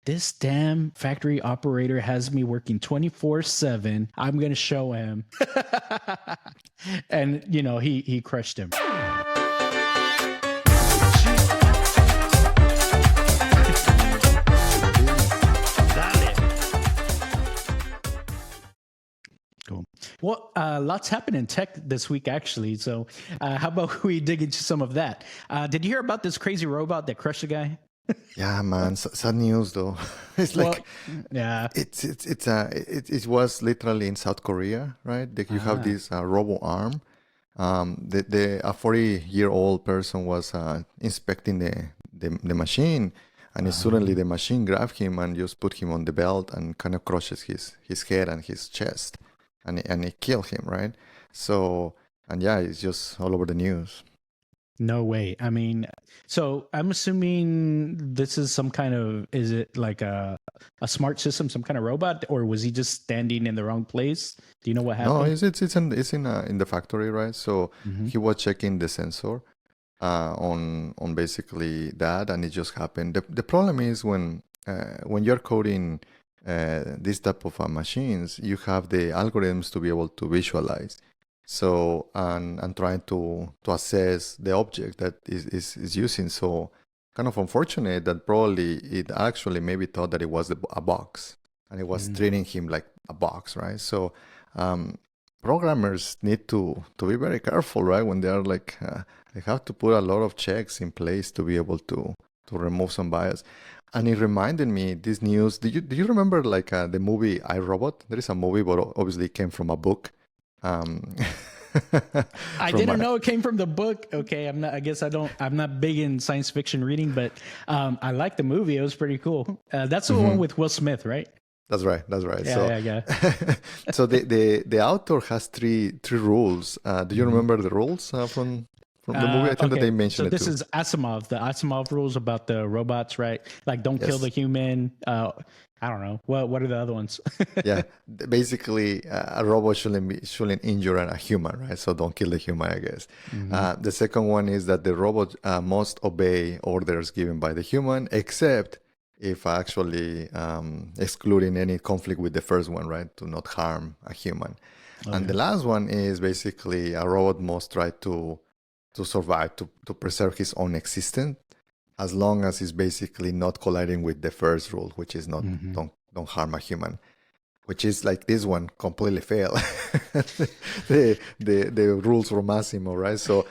this damn factory operator has me working 24/7. I'm going to show him. And, he crushed him. Cool. Well, lots happened in tech this week, actually. So how about we dig into some of that? Did you hear about this crazy robot that crushed a guy? Yeah, man. Sad news, though. It's like, yeah, it was literally in South Korea, right? You have this robo arm. A 40-year-old person was inspecting the machine, and suddenly the machine grabbed him and just put him on the belt and kind of crushes his head and his chest, and it killed him, right? So, and yeah, it's just all over the news. No way. I mean, so I'm assuming this is some kind of, is it like a smart system, some kind of robot, or was he just standing in the wrong place? Do you know what happened? No, it's in the factory, right? So he was checking the sensor on basically that, and it just happened. The problem is when you're coding this type of machines, you have the algorithms to be able to visualize. So and trying to assess the object that is using. So kind of unfortunate that probably it actually maybe thought that it was a box, and it was treating him like a box, right? So programmers need to be very careful, right? When they are like they have to put a lot of checks in place to be able to remove some bias. And it reminded me this news. Do you remember like the movie iRobot? There is a movie, but obviously it came from a book. I didn't know it came from the book. Okay, I'm not big in science fiction reading, but I like the movie. It was pretty cool. That's the one with Will Smith, right? That's right. Yeah. So the author has three rules. Do you remember the rules from the movie? I think that they mentioned it too. So this is Asimov. The Asimov rules about the robots, right? Like don't kill the human. I don't know. What are the other ones? Yeah, basically, a robot shouldn't injure a human, right? So don't kill the human, I guess. The second one is that the robot must obey orders given by the human, except if actually excluding any conflict with the first one, right? To not harm a human. Okay. And the last one is basically a robot must try to survive, to preserve his own existence, as long as it's basically not colliding with the first rule, which is not don't harm a human, which is like this one completely failed. the rules from Asimov, right? So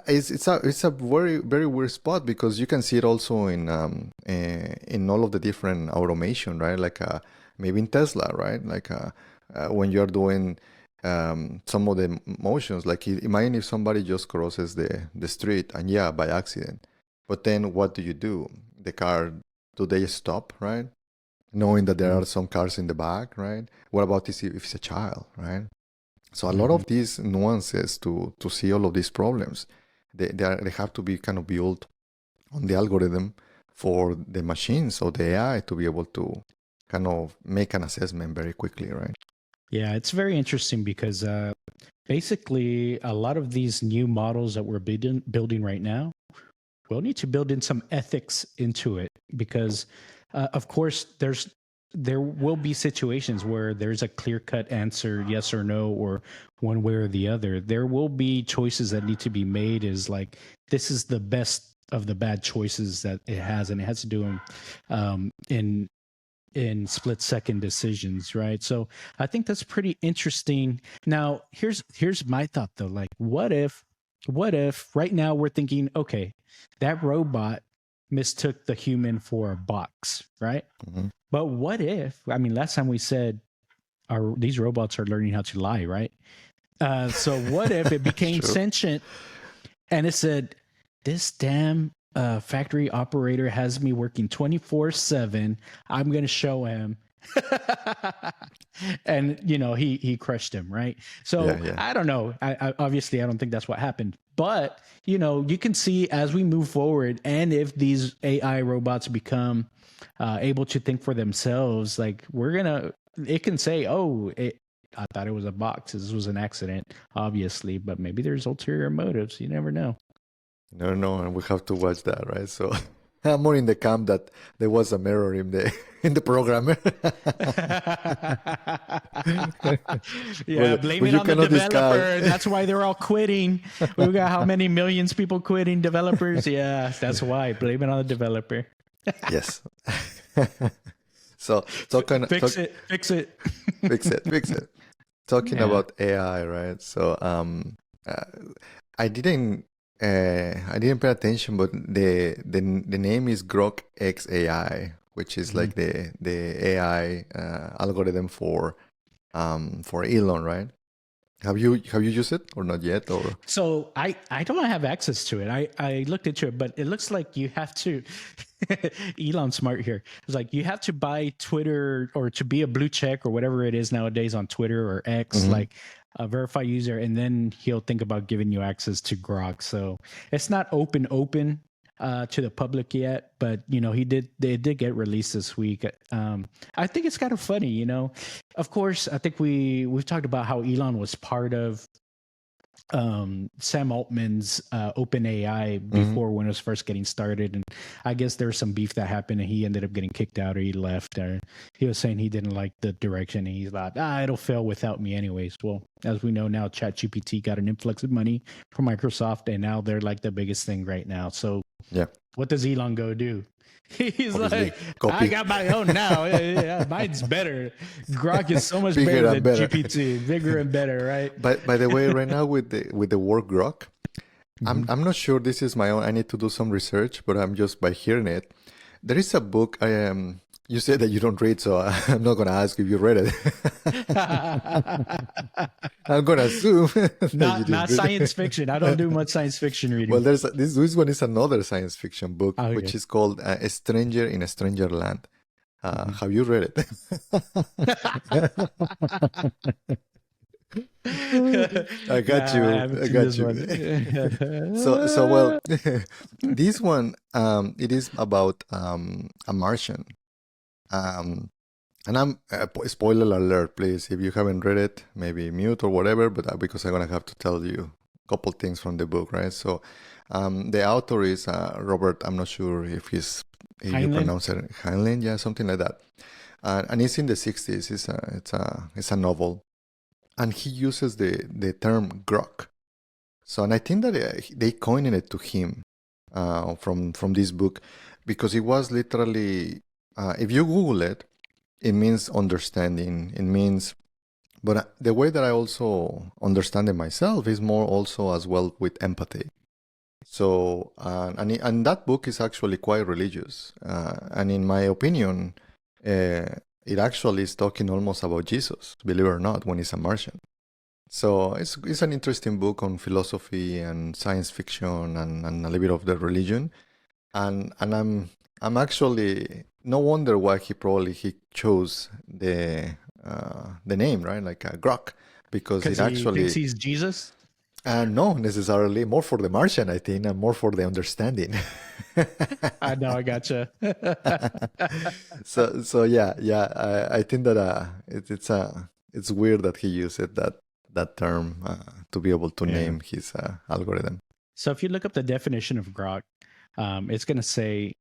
it's a very, very weird spot, because you can see it also in all of the different automation, right? Like maybe in Tesla, right? Like when you're doing some of the motions, like imagine if somebody just crosses the street and by accident, but then what do? The car, do they stop, right? Knowing that there are some cars in the back, right? What about if it's a child, right? So a lot of these nuances to see all of these problems, they have to be kind of built on the algorithm for the machines or the AI to be able to kind of make an assessment very quickly, right? Yeah, it's very interesting because basically a lot of these new models that we're building right now, we'll need to build in some ethics into it, because of course there will be situations where there's a clear-cut answer, yes or no, or one way or the other. There will be choices that need to be made, is like, this is the best of the bad choices that it has, and it has to do in split-second decisions, right? So I think that's pretty interesting. Now, here's my thought though. Like, what if right now we're thinking, okay, that robot mistook the human for a box, right? But what if, I mean, last time we said these robots are learning how to lie, right? So what if it became sentient and it said, this damn factory operator has me working 24/7. I'm going to show him. And, he crushed him, right? So I don't know. I obviously, I don't think that's what happened. But, you can see as we move forward, and if these AI robots become able to think for themselves, like it can say, I thought it was a box. This was an accident, obviously, but maybe there's ulterior motives. You never know. No, and we have to watch that, right? So I'm more in the camp that there was an error in the programmer. Yeah, blame but it you on the cannot developer. discard. That's why they're all quitting. We've got how many millions people quitting developers? Yeah, that's why. Blame it on the developer. Yes. So talking Fix it. Fix it. fix it. Talking Yeah. about AI, right? So uh, I didn't pay attention, but the name is Grok xAi, which is like the AI algorithm for Elon, right? Have you used it or not yet? Or So I don't have access to it. I looked into it, but it looks like you have to Elon smart here. It's like you have to buy Twitter or to be a blue check or whatever it is nowadays on Twitter or X, like a verified user, and then he'll think about giving you access to Grok. So it's not open to the public yet, but they did get released this week. I think it's kind of funny, Of course, I think we've talked about how Elon was part of Sam Altman's OpenAI before when it was first getting started, and I guess there was some beef that happened, and he ended up getting kicked out or he left, or he was saying he didn't like the direction, and he's like, it'll fail without me anyways. Well, as we know now, ChatGPT got an influx of money from Microsoft, and now they're like the biggest thing right now. So yeah, what does Elon go do? He's obviously, like, copy. I got my own now. Yeah, mine's better. Grok is so much Bigger better and than better. GPT, bigger and better, right? But by the way, right now with the word Grok, I'm not sure this is my own. I need to do some research, but I'm just by hearing it. There is a book. You said that you don't read, so I'm not gonna ask if you read it. I'm gonna assume not science fiction. I don't do much science fiction reading. Well, this one is another science fiction book, which is called A Stranger in a Stranger Land. Have you read it? I got you. I got you. So well, this one it is about a Martian. And I'm spoiler alert, please. If you haven't read it, maybe mute or whatever. But because I'm gonna have to tell you a couple things from the book, right? So, the author is Robert. I'm not sure if you pronounce it Heinlein, yeah, something like that. And it's in the 60s. It's a novel, and he uses the term Grok. So, and I think that they coined it to him from this book, because it was literally. If you Google it, it means understanding. It means, but the way that I also understand it myself is more also as well with empathy. So, and that book is actually quite religious. And in my opinion, it actually is talking almost about Jesus, believe it or not, when he's a Martian. So it's an interesting book on philosophy and science fiction and a little bit of the religion. And I'm actually no wonder why he chose the name, right? Like Grok, because it actually thinks he's Jesus. No, necessarily more for the Martian, I think, and more for the understanding. I know, I gotcha. so yeah, I think that it's weird that he used that term to be able to name his algorithm. So if you look up the definition of Grok, it's gonna say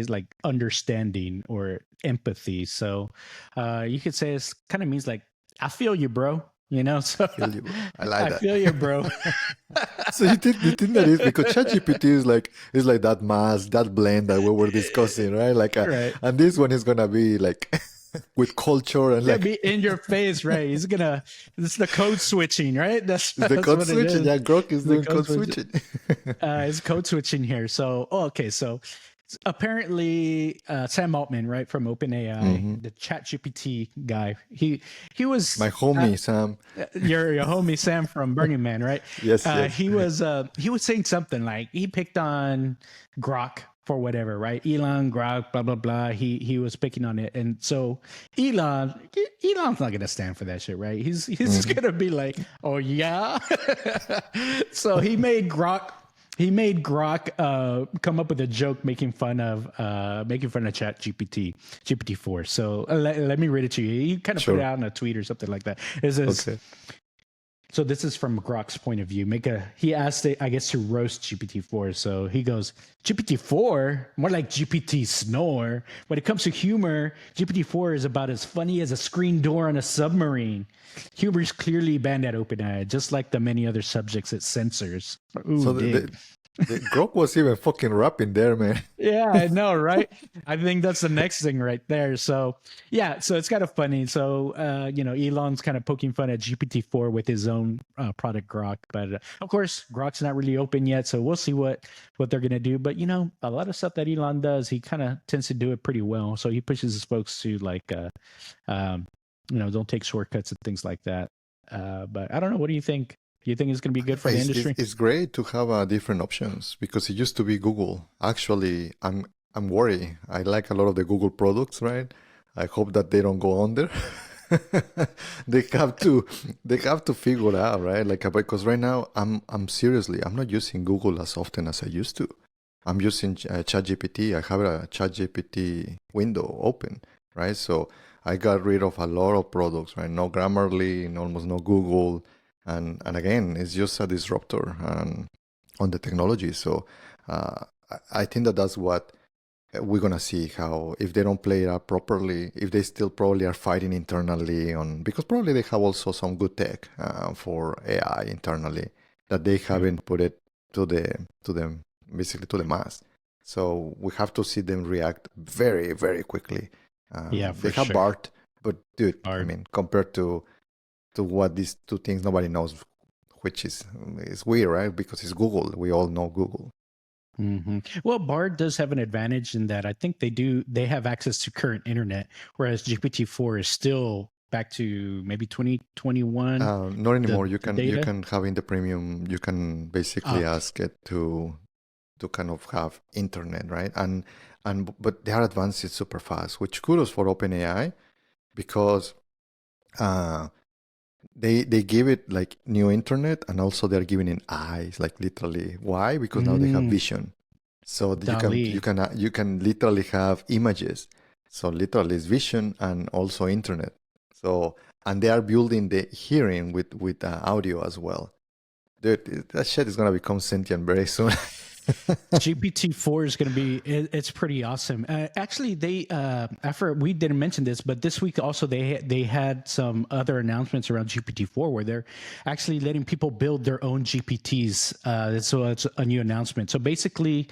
like understanding or empathy. So you could say it's kind of means like, I feel you, bro. So I like that. I feel you, bro. So you think that is because ChatGPT is like that mask, that blend that we were discussing, right? Like, right. And this one is gonna be like with culture and like be in your face, right? It's the code switching, right? That's the code switching. Yeah, Grok is doing code switching. It's code switching here. So, okay, so apparently Sam Altman, right, from OpenAI, the ChatGPT guy, he was my homie Sam. Your homie Sam from Burning Man, right? Yes. He was saying something like he picked on Grok for whatever, right? Elon, Grok, blah blah blah. He was picking on it, and so Elon's not gonna stand for that shit, right? He's just gonna be like, oh yeah. So he made Grok come up with a joke making fun of ChatGPT, GPT-4. So let me read it to you. He kind of put it out in a tweet or something like that. It says, So this is from Grok's point of view. He asked it, I guess, to roast GPT-4. So he goes, GPT-4, more like GPT snore. When it comes to humor, GPT-4 is about as funny as a screen door on a submarine. Humor is clearly banned at OpenAI, just like the many other subjects it censors. Ooh, So the Grok was even fucking rapping there, man. yeah, I know, right? I think that's the next thing right there. So yeah, so it's kind of funny. So Elon's kind of poking fun at GPT-4 with his own product Grok, but of course Grok's not really open yet, so we'll see what they're gonna do. But a lot of stuff that Elon does, he kind of tends to do it pretty well. So he pushes his folks to don't take shortcuts and things like that. But I don't know. What do you think? Do you think it's going to be good for the industry? It's great to have different options because it used to be Google. Actually, I'm worried. I like a lot of the Google products, right? I hope that they don't go under. they have to figure it out, right? Like because right now I'm not using Google as often as I used to. I'm using ChatGPT. I have a ChatGPT window open, right? So I got rid of a lot of products, right? No Grammarly, and almost no Google. And again, it's just a disruptor on the technology. So I think that's what we're gonna see, how if they don't play it out properly, if they still probably are fighting internally because probably they have also some good tech for AI internally that they haven't put it to the basically to the mass. So we have to see them react very, very quickly. Yeah, for they have sure. Bart, but dude, Bart. I mean, compared to what these two things, nobody knows, which is weird, right? Because it's Google. We all know Google. Mm-hmm. Well, Bard does have an advantage in that I think they have access to current internet, whereas GPT-4 is still back to maybe 2021. Not anymore. You can data? have in the premium. You can basically ask it to kind of have internet, right? But their advance is super fast, which kudos for OpenAI because they give it like new internet, and also they're giving it eyes, like literally. Why? Because now they have vision, so you can literally have images. So literally, it's vision and also internet. So and they are building the hearing with audio as well. Dude, that shit is gonna become sentient very soon. GPT-4 is going to be, it's pretty awesome. Actually, they, after we didn't mention this, but this week also they had some other announcements around GPT-4 where they're actually letting people build their own GPTs. So it's a new announcement. So basically,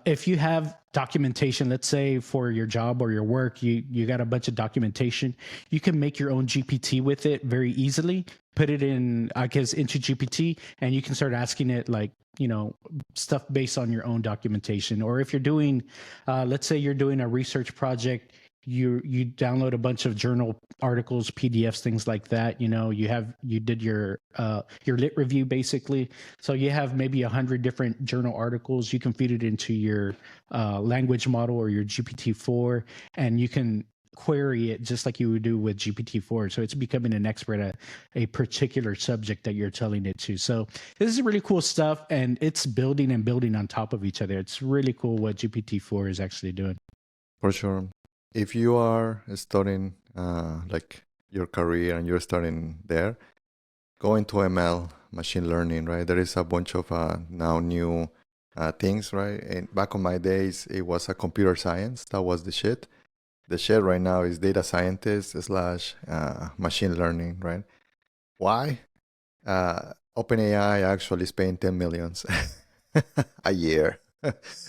if you have documentation, let's say for your job or your work, you got a bunch of documentation, you can make your own GPT with it very easily, put it in, I guess, into GPT, and you can start asking it like, stuff based on your own documentation. Or if you're doing, let's say you're doing a research project, you download a bunch of journal articles, PDFs, things like that. You did your lit review basically. So you have maybe 100 different journal articles. You can feed it into your language model or your GPT-4, and you can query it just like you would do with GPT-4. So it's becoming an expert at a particular subject that you're telling it to. So this is really cool stuff, and it's building and building on top of each other. It's really cool what GPT-4 is actually doing. For sure. If you are studying like your career and you're starting there, go into ML, machine learning, right? There is a bunch of now new things, right? And back on my days, it was a computer science. That was the shit. The shit right now is data scientist / machine learning, right? Why? OpenAI actually is paying 10 millions a year.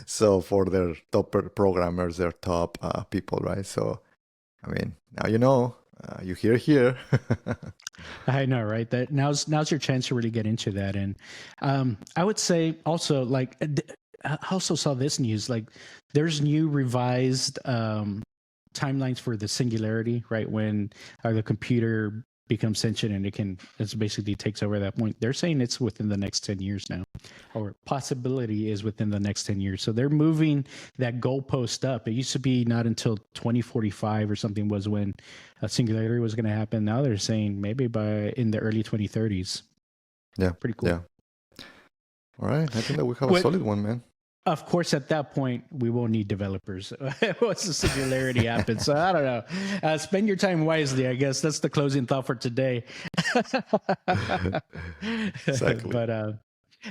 So for their top programmers, their top people, right? So, I mean, now you hear here. I know, right? That now's your chance to really get into that. And I would say also, like, I also saw this news, like there's new revised timelines for the singularity, right? When the computer becomes sentient and it basically takes over at that point. They're saying it's within the next 10 years now, or possibility is within the next 10 years. So they're moving that goalpost up. It used to be not until 2045 or something was when a singularity was going to happen. Now they're saying maybe in the early 2030s. Yeah. Pretty cool. Yeah. All right. I think that we have a solid one, man. of course, at that point, we won't need developers once the singularity happens. So I don't know. Spend your time wisely, I guess. That's the closing thought for today. Exactly. But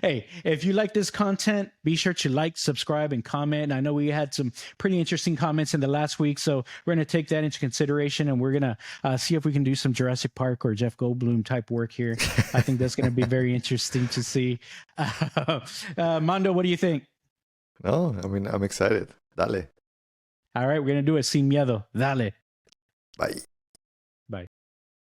hey, if you like this content, be sure to like, subscribe, and comment. I know we had some pretty interesting comments in the last week, so we're going to take that into consideration, and we're going to see if we can do some Jurassic Park or Jeff Goldblum type work here. I think that's going to be very interesting to see. Mando, what do you think? No, I mean, I'm excited. Dale. All right, we're going to do it sin miedo. Dale. Bye. Bye.